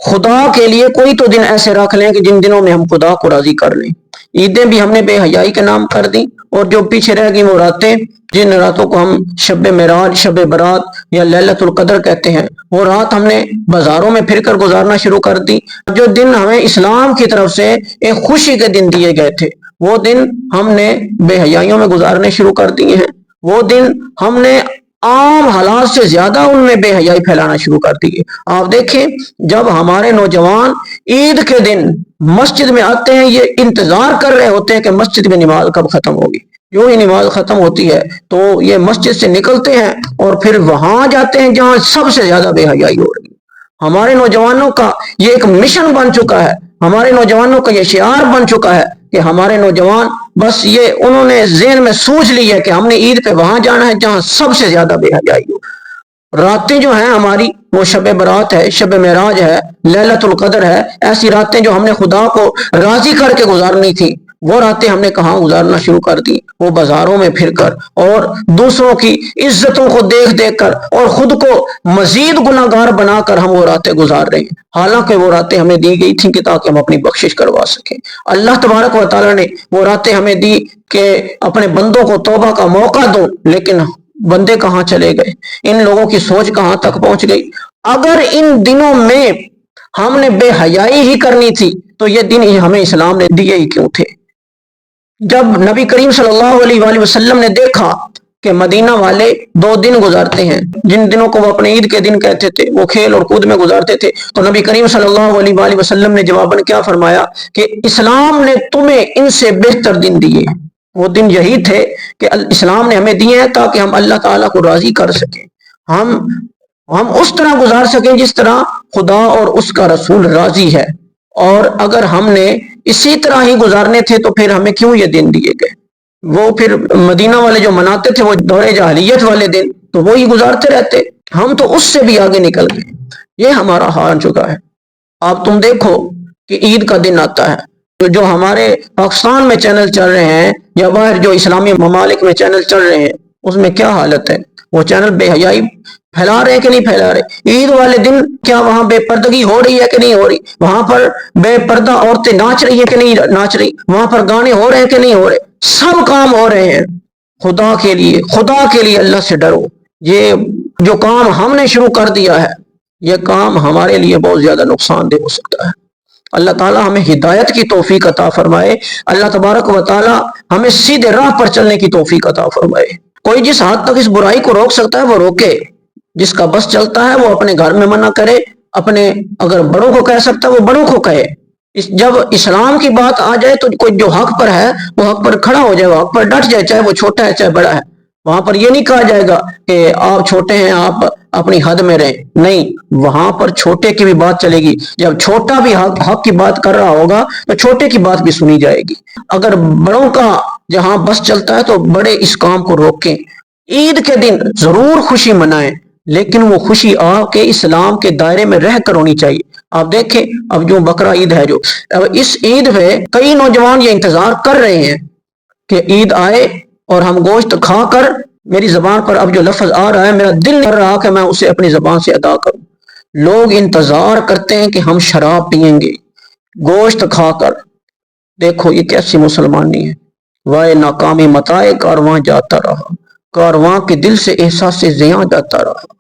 خدا کے لیے کوئی تو دن ایسے رکھ لیں کہ جن دنوں میں ہم خدا کو راضی کر لیں۔ عیدیں بھی ہم نے بے حیائی کے نام کر دی، اور جو پیچھے رہ گئی وہ راتیں، جن راتوں کو ہم شب معراج، شب برات یا لیلۃ القدر کہتے ہیں، وہ رات ہم نے بازاروں میں پھر کر گزارنا شروع کر دی۔ جو دن ہمیں اسلام کی طرف سے ایک خوشی کے دن دیے گئے تھے، وہ دن ہم نے بے حیائیوں میں گزارنے شروع کر دیے ہیں۔ وہ دن ہم نے عام حالات سے زیادہ ان میں بے حیائی پھیلانا شروع کر دی ہے۔ آپ دیکھیں، جب ہمارے نوجوان عید کے دن مسجد میں آتے ہیں، یہ انتظار کر رہے ہوتے ہیں کہ مسجد میں نماز کب ختم ہوگی۔ جو ہی نماز ختم ہوتی ہے تو یہ مسجد سے نکلتے ہیں اور پھر وہاں جاتے ہیں جہاں سب سے زیادہ بے حیائی ہو رہی ہے۔ ہمارے نوجوانوں کا یہ ایک مشن بن چکا ہے، ہمارے نوجوانوں کا یہ شعار بن چکا ہے کہ ہمارے نوجوان بس یہ انہوں نے ذہن میں سوچ لی ہے کہ ہم نے عید پہ وہاں جانا ہے جہاں سب سے زیادہ بے حیائی ہو۔ راتیں جو ہیں ہماری، وہ شب برات ہے، شب معراج ہے، لیلۃ القدر ہے، ایسی راتیں جو ہم نے خدا کو راضی کر کے گزارنی تھی، وہ راتیں ہم نے کہاں گزارنا شروع کر دی؟ وہ بازاروں میں پھر کر اور دوسروں کی عزتوں کو دیکھ دیکھ کر اور خود کو مزید گناہگار بنا کر ہم وہ راتیں گزار رہے ہیں، حالانکہ وہ راتیں ہمیں دی گئی تھیں کہ تاکہ ہم اپنی بخشش کروا سکیں۔ اللہ تبارک و تعالیٰ نے وہ راتیں ہمیں دی کہ اپنے بندوں کو توبہ کا موقع دو، لیکن بندے کہاں چلے گئے؟ ان لوگوں کی سوچ کہاں تک پہنچ گئی؟ اگر ان دنوں میں ہم نے بے حیائی ہی کرنی تھی تو یہ دن ہمیں اسلام نے دیے ہی کیوں تھے؟ جب نبی کریم صلی اللہ علیہ وآلہ وسلم نے دیکھا کہ مدینہ والے 2 دن گزارتے ہیں جن دنوں کو وہ اپنے عید کے دن کہتے تھے، وہ کھیل اور کود میں گزارتے تھے، تو نبی کریم صلی اللہ علیہ وآلہ وسلم نے جواباً کیا فرمایا کہ اسلام نے تمہیں ان سے بہتر دن دیے۔ وہ دن یہی تھے کہ اسلام نے ہمیں دیے ہیں تاکہ ہم اللہ تعالیٰ کو راضی کر سکیں، ہم اس طرح گزار سکیں جس طرح خدا اور اس کا رسول راضی ہے۔ اور اگر ہم نے اسی طرح ہی گزارنے تھے تو پھر ہمیں کیوں یہ دن دیے گئے؟ وہ پھر مدینہ والے جو مناتے تھے وہ دور جاہلیت والے دن، تو وہی گزارتے رہتے، ہم تو اس سے بھی آگے نکل گئے۔ یہ ہمارا حال چکا ہے۔ اب تم دیکھو کہ عید کا دن آتا ہے، جو ہمارے پاکستان میں چینل چل رہے ہیں یا باہر جو اسلامی ممالک میں چینل چل رہے ہیں، اس میں کیا حالت ہے؟ وہ چینل بے حیائی پھیلا رہے ہیں کہ نہیں پھیلا رہے؟ عید والے دن کیا وہاں بے پردگی ہو رہی ہے کہ نہیں ہو رہی؟ وہاں پر بے پردہ عورتیں ناچ رہی ہیں کہ نہیں ناچ رہی؟ وہاں پر گانے ہو رہے ہیں کہ نہیں ہو رہے؟ سب کام ہو رہے ہیں۔ خدا کے لیے اللہ سے ڈرو۔ یہ جو کام ہم نے شروع کر دیا ہے، یہ کام ہمارے لیے بہت زیادہ نقصان دہ ہو سکتا ہے۔ اللہ تعالیٰ ہمیں ہدایت کی توفیق عطا فرمائے۔ اللہ تبارک و تعالیٰ ہمیں سیدھے راہ پر چلنے کی توفیق عطا فرمائے۔ کوئی جس حد تک اس برائی کو روک سکتا ہے وہ روکے، جس کا بس چلتا ہے وہ اپنے گھر میں منع کرے، اپنے اگر بڑوں کو کہہ سکتا ہے وہ بڑوں کو کہے۔ جب اسلام کی بات آ جائے تو کوئی جو حق پر ہے وہ حق پر کھڑا ہو جائے، وہ حق پر ڈٹ جائے، چاہے وہ چھوٹا ہے چاہے بڑا ہے۔ وہاں پر یہ نہیں کہا جائے گا کہ آپ چھوٹے ہیں آپ اپنی حد میں رہیں، نہیں، وہاں پر چھوٹے کی بھی بات چلے گی۔ جب چھوٹا بھی حق کی بات کر رہا ہوگا تو چھوٹے کی بات بھی سنی جائے گی۔ اگر بڑوں کا جہاں بس چلتا ہے تو بڑے اس کام کو روکیں۔ عید کے دن ضرور خوشی منائیں، لیکن وہ خوشی آپ کے اسلام کے دائرے میں رہ کر ہونی چاہیے۔ آپ دیکھیں اب جو بقرہ عید ہے، جو اب اس عید پہ کئی نوجوان یہ انتظار کر رہے ہیں کہ عید آئے اور ہم گوشت کھا کر، میری زبان پر اب جو لفظ آ رہا ہے میرا دل کر رہا کہ میں اسے اپنی زبان سے ادا کروں۔ لوگ انتظار کرتے ہیں کہ ہم شراب پیئیں گے گوشت کھا کر۔ دیکھو یہ کیسی مسلمانی ہے۔ وائے ناکامی متائے کارواں جاتا رہا، کارواں کے دل سے احساس زیاں جاتا رہا۔